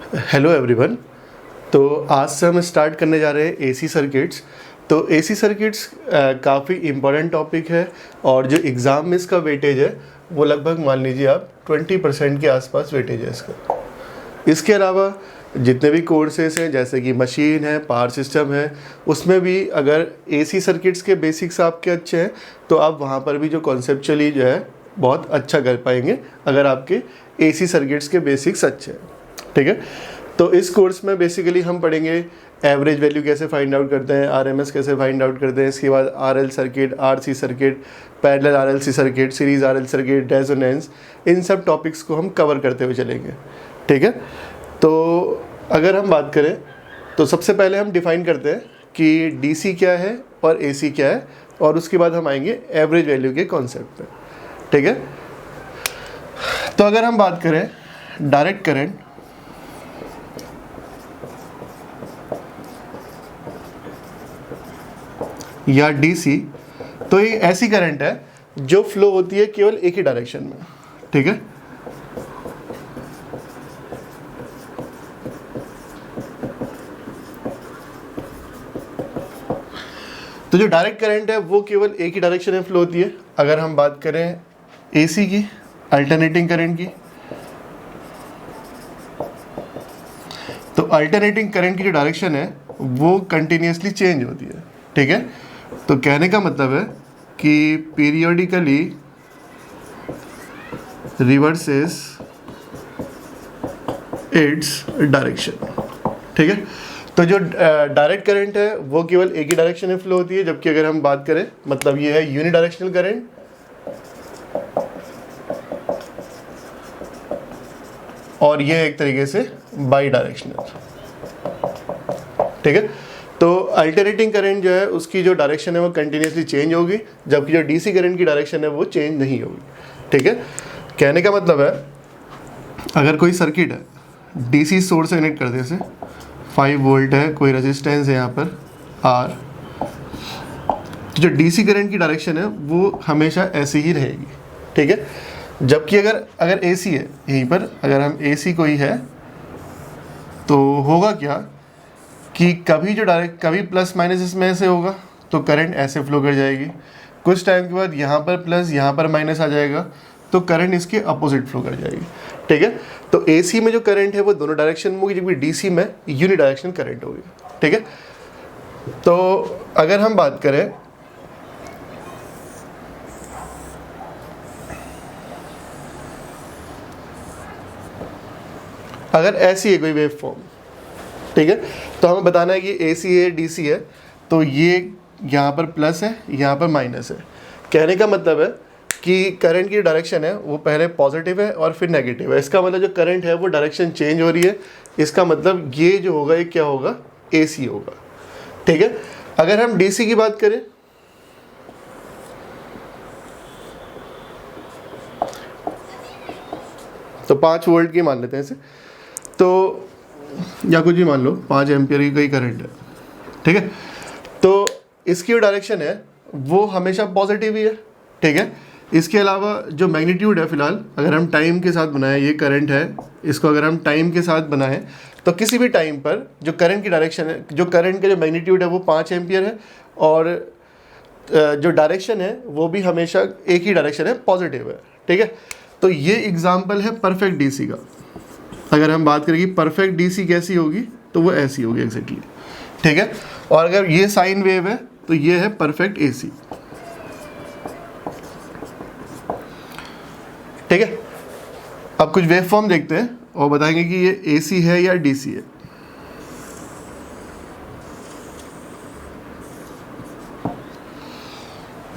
Hello everyone. तो आज से हम स्टार्ट करने जा रहे हैं एसी सर्किट्स। तो एसी सर्किट्स काफ़ी इम्पोर्टेंट टॉपिक है और जो एग्ज़ाम में इसका वेटेज है वो लगभग मान लीजिए आप 20% के आसपास वेटेज है इसका। इसके अलावा जितने भी कोर्सेज हैं जैसे कि मशीन है, पावर सिस्टम है, उसमें भी अगर एसी सर्किट्स के बेसिक्स आपके अच्छे हैं तो आप वहाँ पर भी जो कॉन्सेप्चुअली जो है बहुत अच्छा कर पाएंगे अगर आपके एसी सर्किट्स के बेसिक्स अच्छे हैं। ठीक है, तो इस कोर्स में बेसिकली हम पढ़ेंगे एवरेज वैल्यू कैसे फाइंड आउट करते हैं, आरएमएस कैसे फाइंड आउट करते हैं, इसके बाद RL circuit, RC circuit, parallel RLC circuit, series RL circuit, resonance, इन सब टॉपिक्स को हम कवर करते हुए चलेंगे। ठीक है, तो अगर हम बात करें तो सबसे पहले हम डिफाइन करते हैं कि डीसी क्या है और एसी क्या है और उसके बाद हम आएंगे एवरेज वैल्यू के कॉन्सेप्ट पे। ठीक है, तो अगर हम बात करें डायरेक्ट करंट या डीसी, तो ये ऐसी करंट है जो फ्लो होती है केवल एक ही डायरेक्शन में। ठीक है, तो जो डायरेक्ट करंट है वो केवल एक ही डायरेक्शन में फ्लो होती है। अगर हम बात करें एसी की, अल्टरनेटिंग करंट की, तो अल्टरनेटिंग करंट की जो डायरेक्शन है वो कंटिन्यूसली चेंज होती है। ठीक है, तो कहने का मतलब है कि पीरियोडिकली रिवर्सेस इट्स डायरेक्शन। ठीक है, तो जो डायरेक्ट करंट है वो केवल एक ही डायरेक्शन में फ्लो होती है, जबकि अगर हम बात करें मतलब ये है यूनिडायरेक्शनल करंट, और ये एक तरीके से बाई डायरेक्शनल। ठीक है, तो अल्टरनेटिंग करंट जो है उसकी जो डायरेक्शन है वो कंटिन्यूसली चेंज होगी, जबकि जो डीसी करंट की डायरेक्शन है वो चेंज नहीं होगी। ठीक है, कहने का मतलब है अगर कोई सर्किट है डीसी सोर्स से कनेक्ट करते जैसे 5 वोल्ट है, कोई रेजिस्टेंस है यहाँ पर आर, तो जो डीसी करंट की डायरेक्शन है वो हमेशा ऐसी ही रहेगी। ठीक है, जबकि अगर एसी है, यहीं पर अगर हम एसी कोई है तो होगा क्या कि कभी प्लस माइनस इसमें ऐसे होगा तो करंट ऐसे फ्लो कर जाएगी, कुछ टाइम के बाद यहाँ पर प्लस यहाँ पर माइनस आ जाएगा तो करंट इसके अपोजिट फ्लो कर जाएगी। ठीक है, तो एसी में जो करंट है वो दोनों डायरेक्शन में होगी, जबकि डीसी में यूनिडायरेक्शनल करंट होगी। ठीक है, तो अगर हम बात करें अगर ऐसी है कोई वेव फॉर्म, ठीक है, तो हमें बताना है कि एसी है डीसी है, तो ये यहाँ पर प्लस है यहाँ पर माइनस है। कहने का मतलब है कि करंट की डायरेक्शन है वो पहले पॉजिटिव है और फिर नेगेटिव है। इसका मतलब जो करंट है वो डायरेक्शन चेंज हो रही है, इसका मतलब ये जो होगा ये क्या होगा, एसी होगा। ठीक है, अगर हम डीसी की बात करें तो 5 वोल्ट की मान लेते हैं इसे, तो या कुछ भी मान लो 5 एम्पियर की कोई करंट है। ठीक है, तो इसकी जो डायरेक्शन है वो हमेशा पॉजिटिव ही है। ठीक है, इसके अलावा जो मैग्नीट्यूड है फिलहाल अगर हम टाइम के साथ बनाएं, ये करंट है, इसको अगर हम टाइम के साथ बनाएं तो किसी भी टाइम पर जो करंट की डायरेक्शन है, जो करंट का जो मैग्नीट्यूड है वो 5 एम्पियर है और जो डायरेक्शन है वो भी हमेशा एक ही डायरेक्शन है, पॉजिटिव है। ठीक है, तो ये एग्जाम्पल है परफेक्ट डीसी का। अगर हम बात करें कि परफेक्ट डीसी कैसी होगी तो वो ऐसी होगी एग्जैक्टली। ठीक है, और अगर ये साइन वेव है तो ये है परफेक्ट एसी। ठीक है, अब कुछ वेव फॉर्म देखते हैं और बताएंगे कि ये एसी है या डीसी है।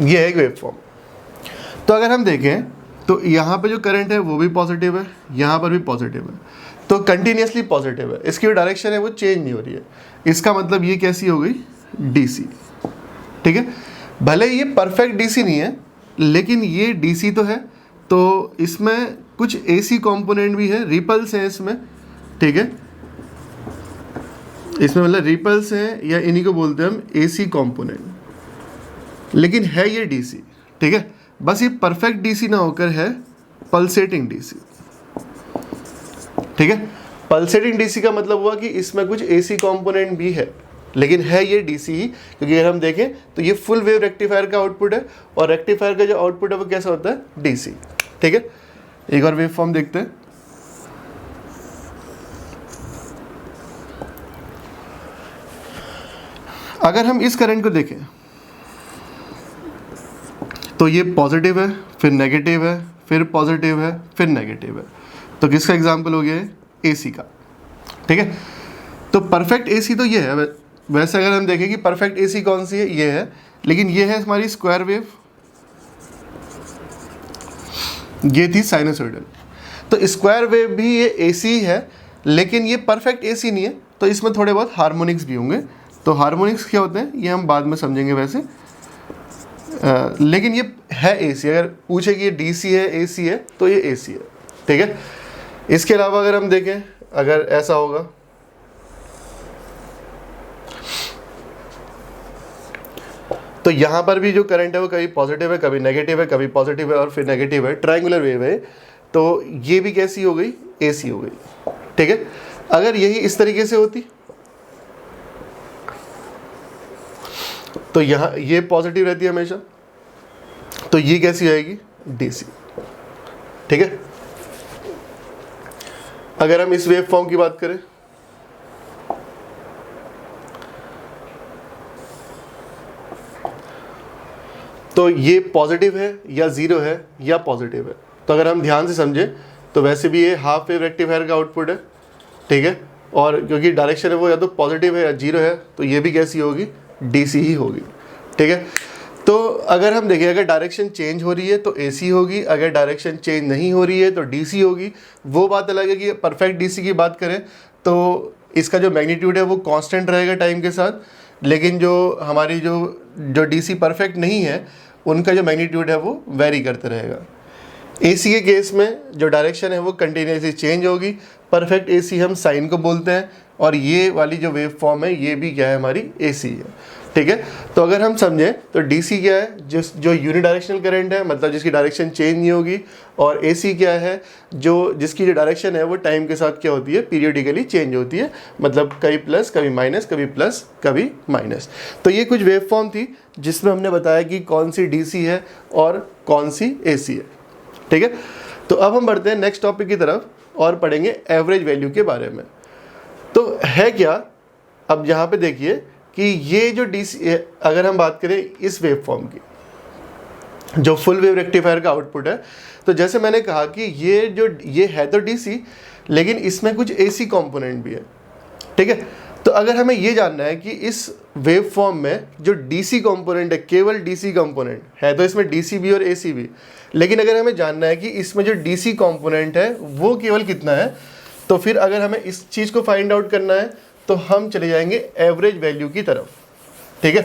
ये है एक वेव फॉर्म। तो अगर हम देखें तो यहाँ पे जो करंट है वो भी पॉजिटिव है, यहाँ पर भी पॉजिटिव है, तो कंटिन्यूसली पॉजिटिव है, इसकी जो डायरेक्शन है वो चेंज नहीं हो रही है। इसका मतलब ये कैसी हो गई, डीसी। ठीक है, भले ये परफेक्ट डीसी नहीं है लेकिन ये डीसी तो है, तो इसमें कुछ एसी कंपोनेंट भी है, रिपल्स हैं इसमें। ठीक है, इसमें मतलब रिपल्स हैं या इन्हीं को बोलते हैं हम एसी कंपोनेंट, लेकिन है ये डीसी। ठीक है, बस ये परफेक्ट डीसी ना होकर है पल्सेटिंग डीसी। ठीक है, पल्सेटिंग डीसी का मतलब हुआ कि इसमें कुछ एसी कंपोनेंट भी है, लेकिन है ये डीसी ही, क्योंकि अगर हम देखें तो ये फुल वेव रेक्टिफायर का आउटपुट है और रेक्टिफायर का जो आउटपुट है वो कैसा होता है, डीसी। ठीक है, एक और वेव फॉर्म देखते हैं। अगर हम इस करंट को देखें तो ये पॉजिटिव है, फिर नेगेटिव है, फिर पॉजिटिव है, फिर नेगेटिव है। तो किसका एग्जाम्पल हो गया है, एसी का। ठीक है, तो परफेक्ट एसी तो ये है। वैसे अगर हम देखें कि परफेक्ट एसी कौन सी है, ये है, लेकिन ये है हमारी स्क्वायर वेव, ये थी साइनसोइडल। तो स्क्वायर वेव भी ये एसी है, लेकिन ये परफेक्ट एसी नहीं है, तो इसमें थोड़े बहुत हार्मोनिक्स भी होंगे। तो हार्मोनिक्स क्या होते हैं ये हम बाद में समझेंगे वैसे, लेकिन ये है एसी। अगर पूछे कि ये डीसी है एसी है तो ये एसी है। ठीक है, इसके अलावा अगर हम देखें, अगर ऐसा होगा तो यहाँ पर भी जो करंट है वो कभी पॉजिटिव है, कभी नेगेटिव है, कभी पॉजिटिव है और फिर नेगेटिव है, ट्रायंगुलर वेव है। तो ये भी कैसी हो गई, एसी हो गई। ठीक है, अगर यही इस तरीके से होती तो यहाँ ये पॉजिटिव रहती है हमेशा, तो ये कैसी आएगी, डीसी। ठीक है, अगर हम इस वेव फॉर्म की बात करें तो ये पॉजिटिव है या ज़ीरो है या पॉजिटिव है। तो अगर हम ध्यान से समझें तो वैसे भी ये हाफ वेव रेक्टिफायर का आउटपुट है। ठीक है, और क्योंकि डायरेक्शन है वो या तो पॉजिटिव है या जीरो है, तो ये भी कैसी होगी, डीसी ही होगी। ठीक है, तो अगर हम देखें अगर डायरेक्शन चेंज हो रही है तो एसी होगी, अगर डायरेक्शन चेंज नहीं हो रही है तो डीसी होगी। वो बात अलग है कि परफेक्ट डीसी की बात करें तो इसका जो मैग्नीट्यूड है वो कांस्टेंट रहेगा टाइम के साथ, लेकिन जो हमारी जो डीसी परफेक्ट नहीं है उनका जो मैग्नीट्यूड है वो वेरी करते रहेगा। एसी के केस में जो डायरेक्शन है वो कंटिन्यूसली चेंज होगी। परफेक्ट एसी हम साइन को बोलते हैं, और ये वाली जो वेव फॉर्म है ये भी क्या है, हमारी एसी है। ठीक है, तो अगर हम समझें तो डीसी क्या है, जो यूनिडायरेक्शनल करंट है, मतलब जिसकी डायरेक्शन चेंज नहीं होगी, और एसी क्या है, जिसकी जो डायरेक्शन है वो टाइम के साथ क्या होती है, पीरियडिकली चेंज होती है, मतलब कभी प्लस कभी माइनस, कभी प्लस कभी माइनस। तो ये कुछ वेव फॉर्म थी जिसमें हमने बताया कि कौन सी डीसी है और कौन सी एसी है। ठीक है, तो अब हम बढ़ते हैं नेक्स्ट टॉपिक की तरफ और पढ़ेंगे एवरेज वैल्यू के बारे में। तो है क्या, अब यहाँ पे देखिए कि ये जो डीसी, अगर हम बात करें इस वेव फॉर्म की जो फुल वेव रेक्टिफायर का आउटपुट है, तो जैसे मैंने कहा कि ये है तो डीसी, लेकिन इसमें कुछ एसी कंपोनेंट भी है। ठीक है, तो अगर हमें ये जानना है कि इस वेव फॉर्म में जो डीसी कंपोनेंट है, केवल डीसी कंपोनेंट है, तो इसमें डीसी भी और एसी भी, लेकिन अगर हमें जानना है कि इसमें जो डीसी कंपोनेंट है वो केवल कितना है, तो फिर अगर हमें इस चीज़ को फाइंड आउट करना है तो हम चले जाएंगे एवरेज वैल्यू की तरफ। ठीक है,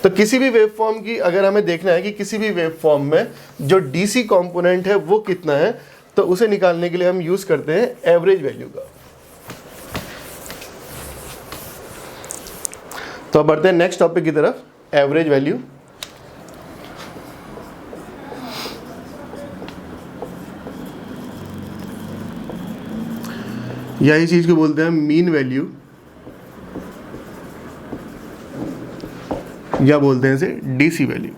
तो किसी भी वेव फॉर्म की अगर हमें देखना है कि किसी भी वेव फॉर्म में जो डीसी कंपोनेंट है वो कितना है, तो उसे निकालने के लिए हम यूज़ करते हैं एवरेज वैल्यू का। तो अब बढ़ते हैं नेक्स्ट टॉपिक की तरफ, एवरेज वैल्यू। यही चीज को बोलते हैं मीन वैल्यू, या बोलते हैं इसे DC value.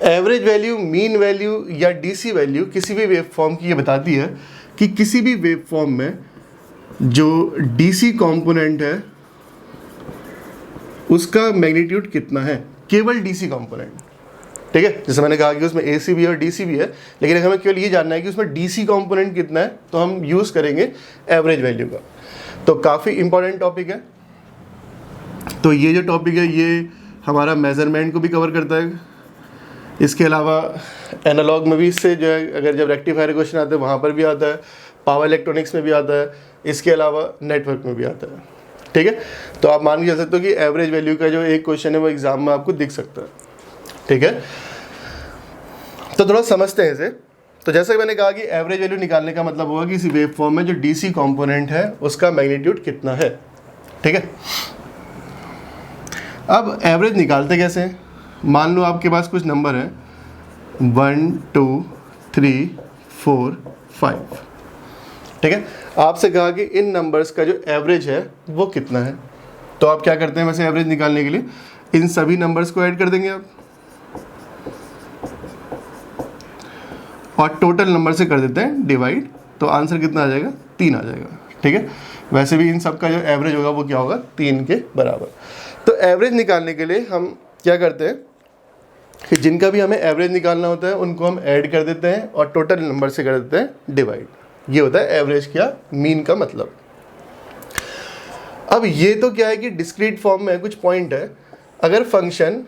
Average value, mean value या डीसी वैल्यू किसी भी वेव फॉर्म की ये बताती है कि किसी भी वेव फॉर्म में जो डीसी कंपोनेंट है उसका मैग्नीट्यूड कितना है, केवल डीसी कंपोनेंट। ठीक है, जैसे मैंने कहा कि उसमें एसी भी और डीसी भी है, लेकिन अगर हमें केवल ये जानना है कि उसमें डीसी कंपोनेंट कितना है तो हम यूज़ करेंगे एवरेज वैल्यू का। तो काफ़ी इंपॉर्टेंट टॉपिक है। तो ये जो टॉपिक है ये हमारा मेजरमेंट को भी कवर करता है। इसके अलावा एनालॉग में भी इससे जो है, अगर जब रेक्टिफायर क्वेश्चन आते हैं वहाँ पर भी आता है, पावर इलेक्ट्रॉनिक्स में भी आता है, इसके अलावा नेटवर्क में भी आता है। ठीक है, तो आप मान के चल सकते हो कि एवरेज वैल्यू का जो एक क्वेश्चन है वो एग्जाम में आपको दिख सकता है। ठीक है, तो थोड़ा समझते हैं इसे। तो जैसे मैंने कहा कि एवरेज वैल्यू निकालने का मतलब होगा कि इसी वेव फॉर्म में जो डीसी कंपोनेंट है उसका मैग्नीट्यूड कितना है। ठीक है, अब एवरेज निकालते कैसे हैं। मान लो आपके पास कुछ नंबर है 1 2 3, 4, 5। ठीक है, आपसे कहा कि इन नंबर्स का जो एवरेज है वो कितना है। तो आप क्या करते हैं वैसे एवरेज निकालने के लिए, इन सभी नंबर्स को ऐड कर देंगे आप और टोटल नंबर से कर देते हैं डिवाइड, तो आंसर कितना आ जाएगा, 3 आ जाएगा। ठीक है, वैसे भी इन सब का जो एवरेज होगा वो क्या होगा, 3 के बराबर। तो एवरेज निकालने के लिए हम क्या करते हैं कि जिनका भी हमें एवरेज निकालना होता है उनको हम ऐड कर देते हैं और टोटल नंबर से कर देते हैं डिवाइड। ये होता है एवरेज क्या, मीन का मतलब। अब ये तो क्या है कि डिस्क्रीट फॉर्म में कुछ पॉइंट है। अगर फंक्शन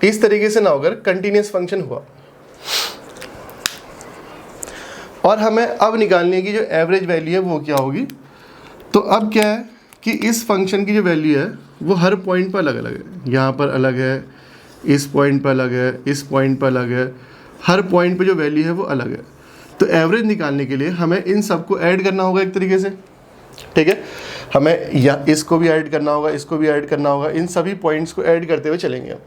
इस तरीके से ना होकर कंटिन्यूस फंक्शन हुआ और हमें अब निकालने की जो एवरेज वैल्यू है वो क्या होगी, तो अब क्या है कि इस फंक्शन की जो वैल्यू है वो हर पॉइंट पर अलग अलग है। यहाँ पर अलग है, इस पॉइंट पर अलग है, इस पॉइंट पर अलग है, हर पॉइंट पे जो वैल्यू है वो अलग है। तो एवरेज निकालने के लिए हमें इन सबको ऐड करना होगा एक तरीके से। ठीक है, हमें या इसको भी ऐड करना होगा, इसको भी ऐड करना होगा, इन सभी पॉइंट्स को ऐड करते हुए चलेंगे हम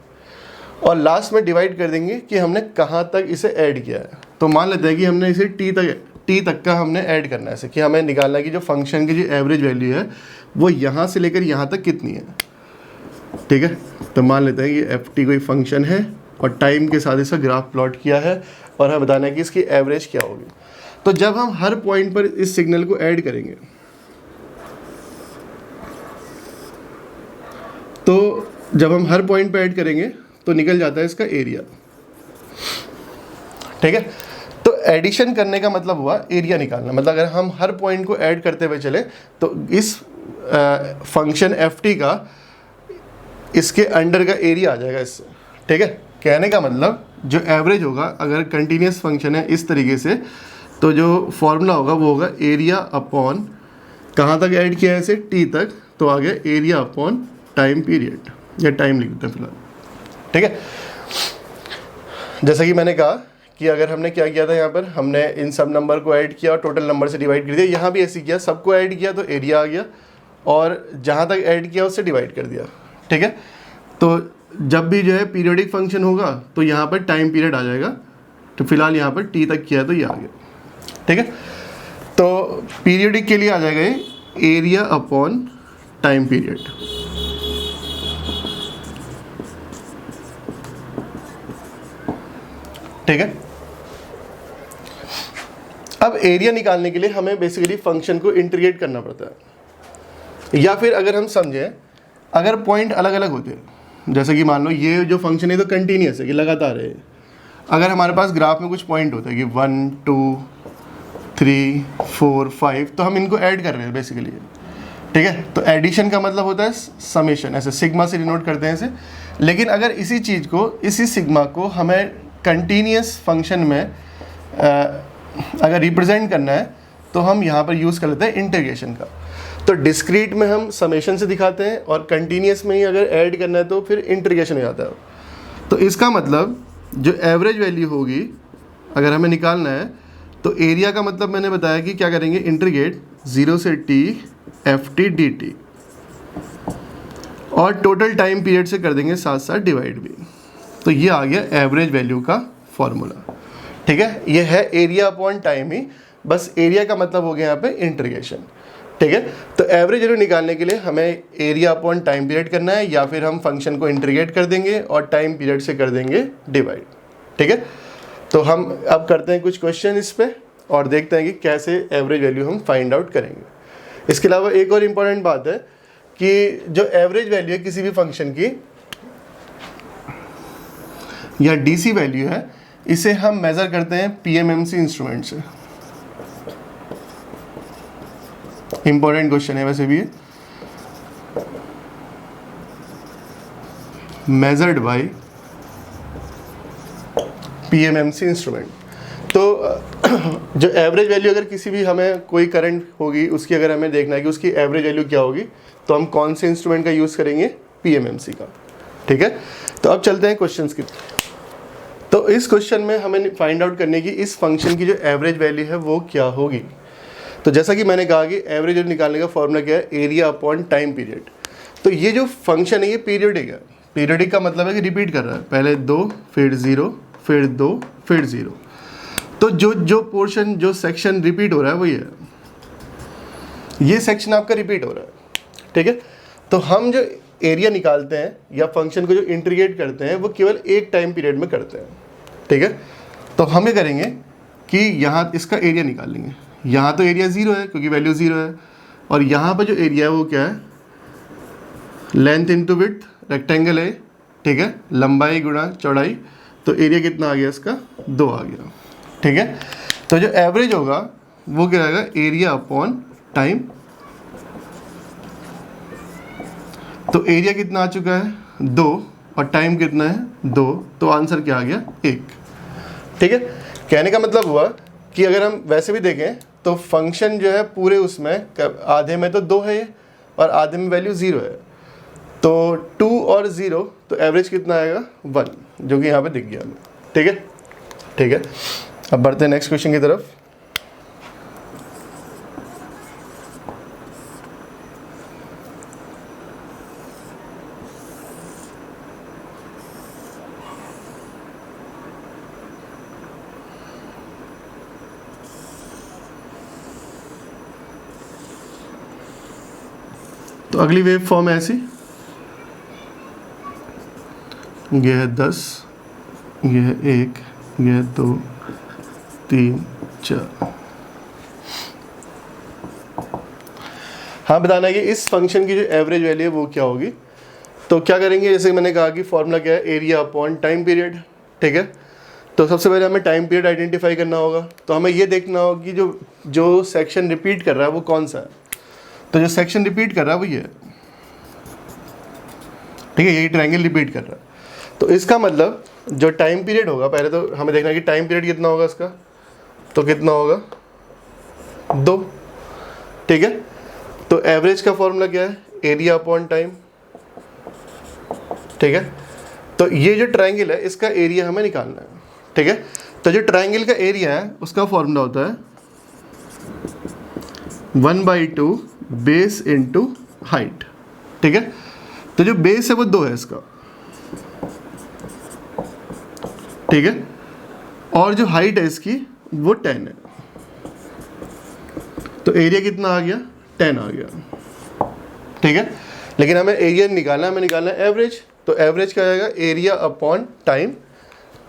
और लास्ट में डिवाइड कर देंगे कि हमने कहाँ तक इसे ऐड किया है। तो मान लेते हैं कि हमने इसे टी तक का हमने ऐड करना है, ऐसे कि हमें निकालना है कि जो फंक्शन की जो एवरेज वैल्यू है वो यहाँ से लेकर यहाँ तक कितनी है। ठीक है, तो मान लेते हैं कि एफ टी कोई फंक्शन है और टाइम के साथ इसका ग्राफ प्लॉट किया है और हमें बताना है कि इसकी एवरेज क्या होगी। तो जब हम हर पॉइंट पर इस सिग्नल को ऐड करेंगे तो जब हम हर पॉइंट पर ऐड करेंगे तो निकल जाता है इसका एरिया। ठीक है, तो एडिशन करने का मतलब हुआ एरिया निकालना। मतलब अगर हम हर पॉइंट को ऐड करते हुए चले तो इस फंक्शन एफ टी का इसके अंडर का एरिया आ जाएगा इससे। ठीक है, कहने का मतलब जो एवरेज होगा अगर कंटिन्यूस फंक्शन है इस तरीके से, तो जो फॉर्मूला होगा वो होगा एरिया अपॉन कहाँ तक ऐड किया है इसे, टी तक, तो आ गया एरिया अपॉन टाइम पीरियड, या टाइम लिख देते हैं फिलहाल। ठीक है, जैसा कि मैंने कहा कि अगर हमने क्या किया था, यहाँ पर हमने इन सब नंबर को ऐड किया और टोटल नंबर से डिवाइड कर दिया। यहाँ भी ऐसे किया, सबको ऐड किया तो एरिया आ गया और जहाँ तक ऐड किया उससे डिवाइड कर दिया। ठीक है, तो जब भी जो है पीरियोडिक फंक्शन होगा तो यहाँ पर टाइम पीरियड आ जाएगा। तो फिलहाल यहाँ पर टी तक किया है तो ये आ गया। ठीक है, तो पीरियोडिक के लिए आ जाएगा ये एरिया अपॉन टाइम पीरियड। ठीक है, अब एरिया निकालने के लिए हमें बेसिकली फंक्शन को इंटीग्रेट करना पड़ता है, या फिर अगर हम समझें अगर पॉइंट अलग अलग होते हैं, जैसे कि मान लो ये जो फंक्शन है तो कंटिन्यूस है कि लगातार है। अगर हमारे पास ग्राफ में कुछ पॉइंट होता है कि 1, 2, 3, 4, 5, तो हम इनको ऐड कर रहे हैं बेसिकली। ठीक है, तो एडिशन का मतलब होता है समेशन, ऐसे सिग्मा से डिनोट करते हैं इसे। लेकिन अगर इसी चीज़ को, इसी सिग्मा को हमें कंटिन्यूस फंक्शन में अगर रिप्रेजेंट करना है तो हम यहाँ पर यूज़ कर लेते हैं इंटीग्रेशन का। तो डिस्क्रीट में हम समेशन से दिखाते हैं और कंटिन्यूस में ही अगर ऐड करना है तो फिर इंटीग्रेशन हो जाता है। तो इसका मतलब जो एवरेज वैल्यू होगी अगर हमें निकालना है तो एरिया का मतलब मैंने बताया कि क्या करेंगे, इंटीग्रेट 0 से t F T D T और टोटल टाइम पीरियड से कर देंगे साथ साथ डिवाइड भी। तो ये आ गया एवरेज वैल्यू का फॉर्मूला। ठीक है, ये है एरिया अपॉन टाइम ही, बस एरिया का मतलब हो गया यहाँ पे इंटीग्रेशन। ठीक है, तो एवरेज वैल्यू निकालने के लिए हमें एरिया अपॉन टाइम पीरियड करना है, या फिर हम फंक्शन को इंटीग्रेट कर देंगे और टाइम पीरियड से कर देंगे डिवाइड। ठीक है, तो हम अब करते हैं कुछ क्वेश्चन इस पे और देखते हैं कि कैसे एवरेज वैल्यू हम फाइंड आउट करेंगे। इसके अलावा एक और इम्पॉर्टेंट बात है कि जो एवरेज वैल्यू है किसी भी फंक्शन की या डीसी वैल्यू है, इसे हम मेज़र करते हैं पीएमएमसी इंस्ट्रूमेंट से। इंपॉर्टेंट क्वेश्चन है वैसे भी, मेजर्ड बाय पीएमएमसी इंस्ट्रूमेंट। तो जो एवरेज वैल्यू अगर किसी भी हमें कोई करंट होगी उसकी अगर हमें देखना है कि उसकी एवरेज वैल्यू क्या होगी, तो हम कौन से इंस्ट्रूमेंट का यूज़ करेंगे, पीएमएमसी का। ठीक है, तो अब चलते हैं क्वेश्चंस की। तो इस क्वेश्चन में हमें फाइंड आउट करने की इस फंक्शन की जो एवरेज वैल्यू है वो क्या होगी। तो जैसा कि मैंने कहा कि एवरेज वैल्यू निकालने का फॉर्मूला क्या है, एरिया अपॉन टाइम पीरियड। तो ये जो फंक्शन है ये पीरियडिक है। पीरियडिक का मतलब है कि रिपीट कर रहा है, पहले 2 फिर 0 फिर 2 फिर 0। तो जो पोर्शन जो सेक्शन रिपीट हो रहा है वही है, ये सेक्शन आपका रिपीट हो रहा है, ठीक है। तो हम जो एरिया निकालते हैं या फंक्शन को जो इंटीग्रेट करते हैं वो केवल एक टाइम पीरियड में करते हैं, ठीक है। तो हम ये करेंगे कि यहाँ इसका एरिया निकालेंगे। यहाँ तो एरिया 0 है क्योंकि वैल्यू 0 है, और यहाँ पर जो एरिया है वो क्या है, लेंथ इंटू विड्थ, रेक्टेंगल है, ठीक है, लंबाई गुणा चौड़ाई, तो एरिया कितना आ गया इसका 2 आ गया, ठीक है। तो जो एवरेज होगा वो क्या आएगा, एरिया अपॉन टाइम। तो एरिया कितना आ चुका है 2 और टाइम कितना है 2, तो आंसर क्या आ गया 1, ठीक है। कहने का मतलब हुआ कि अगर हम वैसे भी देखें तो फंक्शन जो है पूरे उसमें आधे में तो 2 है ये और आधे में वैल्यू 0 है, तो 2 और 0, तो एवरेज कितना आएगा 1, जो कि यहाँ पे दिख गया हमें, ठीक है, ठीक है। अब बढ़ते हैं नेक्स्ट क्वेश्चन की तरफ। तो अगली वेव फॉर्म है ऐसी, यह है 10, यह है 1, यह है 2, 3, 4। हाँ, बताना है कि इस फंक्शन की जो एवरेज वैल्यू है वो क्या होगी। तो क्या करेंगे, जैसे मैंने कहा कि फॉर्मूला क्या है, एरिया अपॉन टाइम पीरियड, ठीक है। तो सबसे पहले हमें टाइम पीरियड आइडेंटिफाई करना होगा। तो हमें ये देखना होगा कि जो सेक्शन रिपीट कर रहा है वो कौन सा है। तो जो सेक्शन रिपीट कर रहा है वो ये है, ठीक है, यही ट्रायंगल रिपीट कर रहा है। तो इसका मतलब जो टाइम पीरियड होगा, पहले तो हमें देखना है कि टाइम पीरियड कितना होगा इसका, तो कितना होगा 2, ठीक है। तो एवरेज का फॉर्मूला क्या है, एरिया अपॉन टाइम, ठीक है। तो ये जो ट्रायंगल है इसका एरिया हमें निकालना है, ठीक है। तो जो ट्रायंगल का एरिया है उसका फॉर्मूला होता है 1/2 बेस इंटू हाइट, ठीक है। तो जो बेस है वो 2 है इसका, ठीक है, और जो हाइट है इसकी वो 10 है। तो एरिया कितना आ गया 10 आ गया, ठीक है। लेकिन हमें एरिया निकालना है, हमें निकालना है एवरेज। तो एवरेज क्या आएगा, एरिया अपॉन टाइम।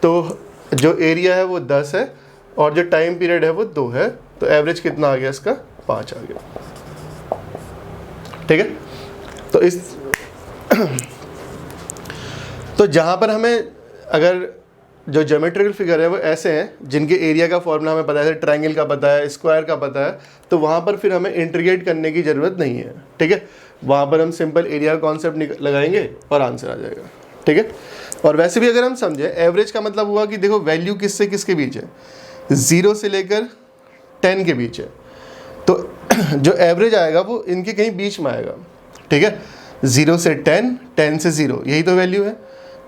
तो जो एरिया है वो 10 है और जो टाइम पीरियड है वो 2 है, तो एवरेज कितना आ गया इसका 5 आ गया, ठीक है। तो इस तो जहाँ पर हमें अगर जो ज्योमेट्रिकल फिगर है वो ऐसे हैं जिनके एरिया का फॉर्मूला हमें पता है, ट्रायंगल का पता है, स्क्वायर का पता है, तो वहाँ पर फिर हमें इंटीग्रेट करने की ज़रूरत नहीं है, ठीक है। वहाँ पर हम सिंपल एरिया का कॉन्सेप्ट लगाएंगे और आंसर आ जाएगा, ठीक है। और वैसे भी अगर हम समझें, एवरेज का मतलब हुआ कि देखो वैल्यू किससे किसके बीच है, 0 से लेकर 10 के बीच है। तो जो एवरेज आएगा वो इनके कहीं बीच में आएगा, ठीक है। 0 से 10, 10 से 0, यही तो वैल्यू है।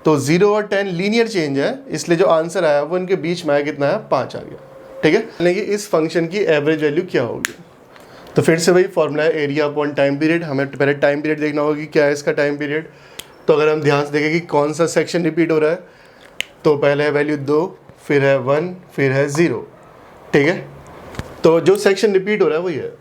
तो 0 और 10 लीनियर चेंज है, इसलिए जो आंसर आया वो इनके बीच में आया, कितना है 5 आ गया, ठीक है। लेकिन इस फंक्शन की एवरेज वैल्यू क्या होगी, तो फिर से वही फॉर्मूला है एरिया अपॉन टाइम पीरियड। हमें पहले टाइम पीरियड देखना होगा कि क्या है इसका टाइम पीरियड। तो अगर हम ध्यान से देखें कि कौन सा सेक्शन रिपीट हो रहा है, तो पहले है वैल्यू 2, फिर है 1, फिर है 0, ठीक है। तो जो सेक्शन रिपीट हो रहा है वही है,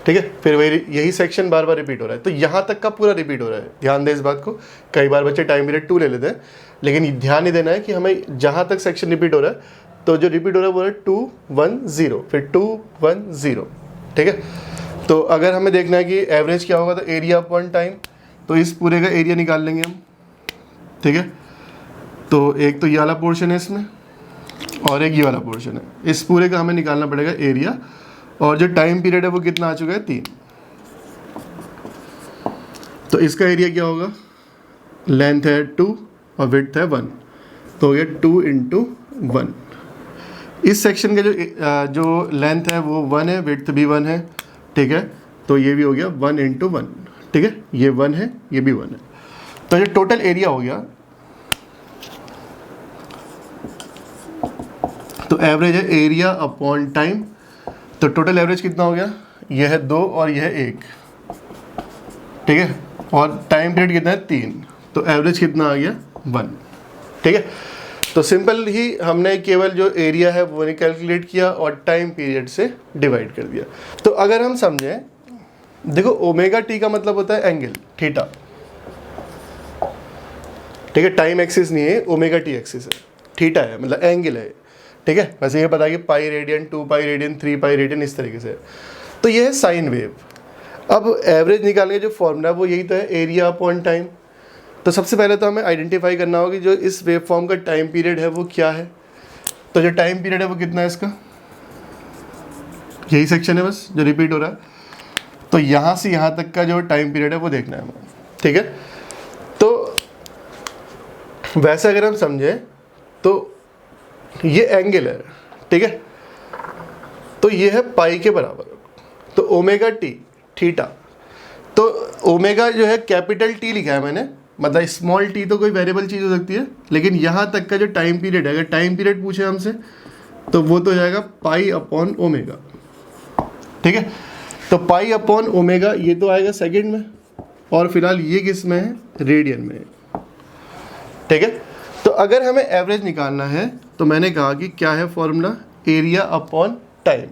ठीक है। फिर वही यही सेक्शन बार बार रिपीट हो रहा है, तो यहाँ तक का पूरा रिपीट हो रहा है। ध्यान दें इस बात को, कई बार बच्चे टाइम पीरियड 2 ले लेते हैं, लेकिन ध्यान नहीं देना है कि हमें जहाँ तक सेक्शन रिपीट हो रहा है, तो जो रिपीट हो रहा है वो है 2, 1, 0, फिर 2, 1, 0, ठीक है। तो अगर हमें देखना है कि एवरेज क्या होगा, तो एरिया अपॉन टाइम, तो इस पूरे का एरिया निकाल लेंगे हम, ठीक है। तो एक तो ये वाला पोर्शन है इसमें और एक ये वाला पोर्शन है, इस पूरे का हमें निकालना पड़ेगा एरिया। और जो टाइम पीरियड है वो कितना आ चुका है 3, तो इसका एरिया क्या होगा, लेंथ है 2 और विड्थ है 1, तो ये 2 × 1। इस सेक्शन का जो लेंथ है वो 1 है, विड्थ भी 1 है, ठीक है। तो ये भी हो गया 1 × 1, ठीक है, ये 1 है, ये भी 1 है। तो ये टोटल एरिया हो गया। तो एवरेज है एरिया अपॉन टाइम। तो टोटल एवरेज कितना हो गया, यह है 2 और यह है 1, ठीक है। और टाइम पीरियड कितना है 3, तो एवरेज कितना आ गया 1, ठीक है। तो सिंपल ही हमने केवल जो एरिया है वो नहीं कैलकुलेट किया और टाइम पीरियड से डिवाइड कर दिया। तो अगर हम समझें, देखो ओमेगा टी का मतलब होता है एंगल थीटा, ठीक है, टाइम एक्सिस नहीं है, ओमेगा टी एक्सिस है, थीटा है मतलब एंगल है, ठीक है। वैसे ये पता है कि pi radian, 2 pi radian, 3 pi radian इस तरीके से। तो ये है साइन वेव। अब एवरेज निकालने का जो फॉर्मूला है वो यही तो है, एरिया अपॉन टाइम। तो सबसे पहले तो हमें आइडेंटिफाई करना होगा कि जो इस वेव फॉर्म का टाइम पीरियड है वो क्या है। तो जो टाइम पीरियड है वो कितना है इसका, यही सेक्शन है बस जो रिपीट हो रहा है। तो यहाँ से यहाँ तक का जो टाइम पीरियड है वो देखना है हमें, ठीक है। तो वैसे अगर हम समझें तो ये एंगल है, ठीक है, तो ये है पाई के बराबर। तो ओमेगा टी थीटा, तो ओमेगा जो है कैपिटल टी लिखा है मैंने, मतलब स्मॉल टी तो कोई वेरिएबल चीज़ हो सकती है, लेकिन यहाँ तक का जो टाइम पीरियड है, अगर टाइम पीरियड पूछे हमसे तो वो तो हो जाएगा पाई अपॉन ओमेगा, ठीक है। तो पाई अपॉन ओमेगा ये तो आएगा सेकंड में, और फिलहाल ये किस में है, रेडियन में, ठीक है। तो अगर हमें एवरेज निकालना है तो मैंने कहा कि क्या है फॉर्मूला, एरिया अपॉन टाइम।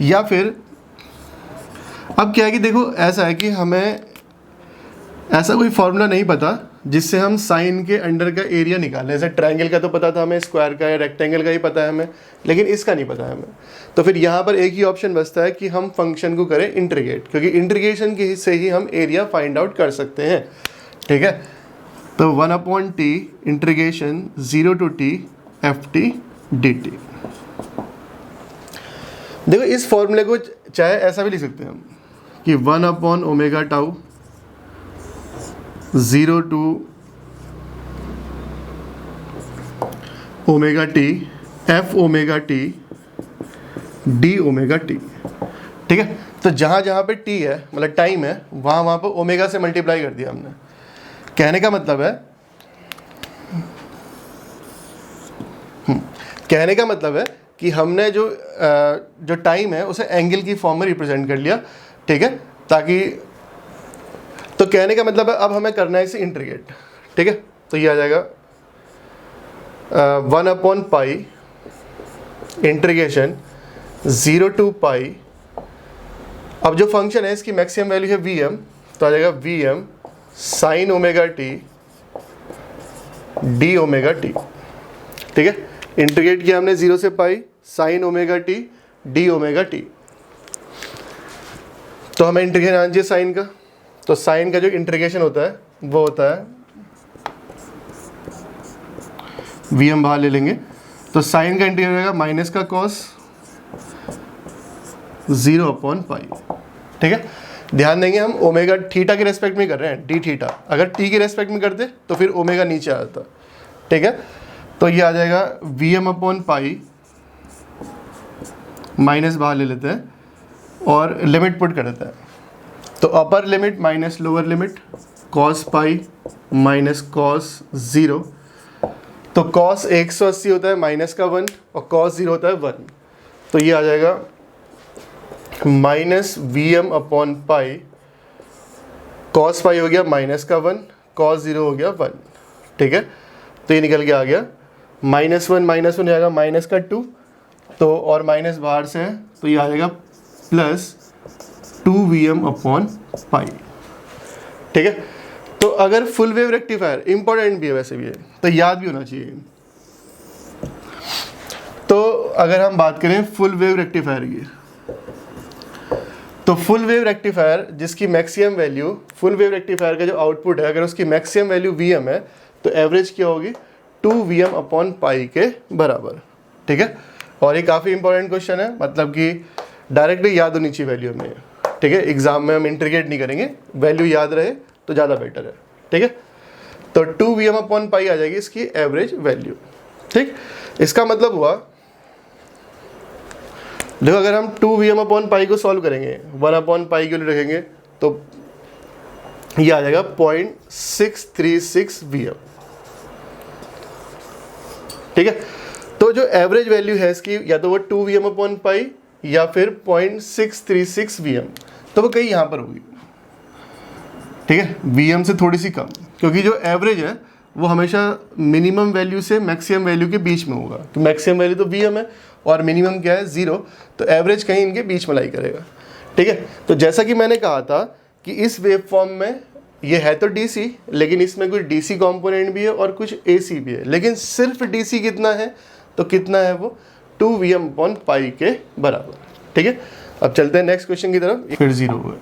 या फिर अब क्या है कि देखो ऐसा है कि हमें ऐसा कोई फॉर्मूला नहीं पता जिससे हम साइन के अंडर का एरिया निकालें। जैसे ट्रायंगल का तो पता था हमें, स्क्वायर का या रेक्टेंगल का ही पता है हमें, लेकिन इसका नहीं पता है हमें। तो फिर यहाँ पर एक ही ऑप्शन बचता है कि हम फंक्शन को करें इंटीग्रेट, क्योंकि इंटीग्रेशन के से ही हम एरिया फाइंड आउट कर सकते हैं, ठीक है। तो 1/t integration 0 to t ft dt। देखो इस फॉर्मूले को चाहे ऐसा भी लिख सकते हैं हम कि one by omega tau 0 to omega t f omega t d omega t, ठीक है। तो जहाँ जहाँ पे t है मतलब टाइम है, वहाँ वहाँ पर ओमेगा से मल्टीप्लाई कर दिया हमने। कहने का मतलब है कि हमने जो टाइम है उसे एंगल की फॉर्म में रिप्रेजेंट कर लिया, ठीक है, ताकि, तो कहने का मतलब है अब हमें करना है इसे इंटीग्रेट, ठीक है। तो ये आ जाएगा 1/पाई इंटीग्रेशन 0 to पाई। अब जो फंक्शन है इसकी मैक्सिमम वैल्यू है Vm, तो आ जाएगा Vm sine omega t d omega t, ठीक है। इंटीग्रेट किया हमने 0 से pi, sine omega t d omega t. तो हमें इंटीग्रेशन आना चाहिए साइन का, तो साइन का जो इंटीग्रेशन होता है वो होता है Vm बाहर ले लेंगे, तो साइन का इंटीग्रेशन रहेगा माइनस का कॉस 0/पाई, ठीक है। ध्यान देंगे हम ओमेगा थीटा के रेस्पेक्ट में कर रहे हैं, डी थीटा। अगर टी के रेस्पेक्ट में करते तो फिर ओमेगा नीचे आ जाता, ठीक है। तो ये आ जाएगा Vm/पाई, माइनस बाहर ले लेते हैं और लिमिट पुट कर देते हैं। तो upper limit minus lower limit cos pi minus cos 0। तो कॉस 180 होता है माइनस का 1 और कॉस 0 होता है 1। तो ये आ जाएगा माइनस Vm/पाई, कॉस पाई हो गया माइनस का 1, कॉस 0 हो गया 1, ठीक है। तो ये निकल के आ गया -1 हो जाएगा माइनस का 2, तो और माइनस बाहर से है तो ये आ जाएगा प्लस 2Vm/पाई, ठीक है। तो अगर फुल वेव रेक्टिफायर इंपॉर्टेंट भी है, वैसे भी है तो याद भी होना चाहिए। तो अगर हम बात करें फुल वेव रेक्टिफायर की, तो फुल वेव रेक्टिफायर जिसकी maximum value, full wave rectifier का जो आउटपुट है अगर उसकी मैक्सिमम वैल्यू Vm है तो एवरेज क्या होगी 2Vm/पाई के बराबर, ठीक है। और ये काफ़ी इंपॉर्टेंट क्वेश्चन है, मतलब कि डायरेक्टली याद होनी चाहिए वैल्यू में, ठीक है। एग्जाम में हम इंटीग्रेट नहीं करेंगे, वैल्यू याद रहे तो ज़्यादा बेटर है, ठीक है। तो 2Vm/पाई आ जाएगी इसकी एवरेज वैल्यू, ठीक। इसका मतलब हुआ, देखो अगर हम 2Vm/पाई को सॉल्व करेंगे 1/पाई के लिए रखेंगे तो ये आ जाएगा 0.636 Vm, ठीक है। तो जो एवरेज वैल्यू है इसकी या तो वो 2Vm/पाई या फिर 0.636 Vm, तो वो कहीं यहाँ पर होगी, ठीक है। Vm से थोड़ी सी कम, क्योंकि जो एवरेज है वो हमेशा मिनिमम वैल्यू से मैक्सिमम वैल्यू के बीच में होगा, तो मैक्सिमम वैल्यू तो वी एम है और मिनिमम क्या है 0, तो एवरेज कहीं इनके बीच में लाई करेगा। ठीक है, तो जैसा कि मैंने कहा था कि इस वेव फॉर्म में ये है तो डीसी, लेकिन इसमें कुछ डीसी कंपोनेंट भी है और कुछ एसी भी है, लेकिन सिर्फ डीसी कितना है, तो कितना है वो 2Vm/π के बराबर। ठीक है, अब चलते हैं नेक्स्ट क्वेश्चन की तरफ। फिर 0 हुआ,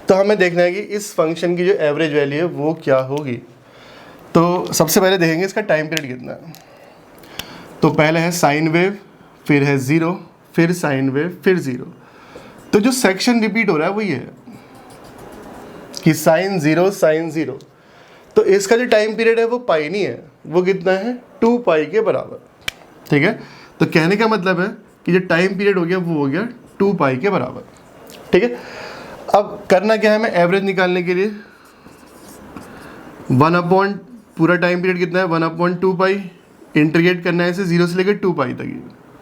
तो हमें देखना है कि इस फंक्शन की जो एवरेज वैल्यू है वो क्या होगी। तो सबसे पहले देखेंगे इसका टाइम पीरियड कितना है। तो पहले है साइन वेव, फिर है 0, फिर साइन वेव, फिर 0। तो जो सेक्शन रिपीट हो रहा है वो ये है कि साइन 0 साइन 0, तो इसका जो टाइम पीरियड है वो पाई नहीं है, वो कितना है 2π के बराबर। ठीक है, तो कहने का मतलब है कि जो टाइम पीरियड हो गया वो हो गया 2π के बराबर। ठीक है, अब करना क्या है हमें एवरेज निकालने के लिए, 1/, पूरा टाइम पीरियड कितना है 1/2π, इंटीग्रेट करना है इसे 0 से लेकर 2π तक ही।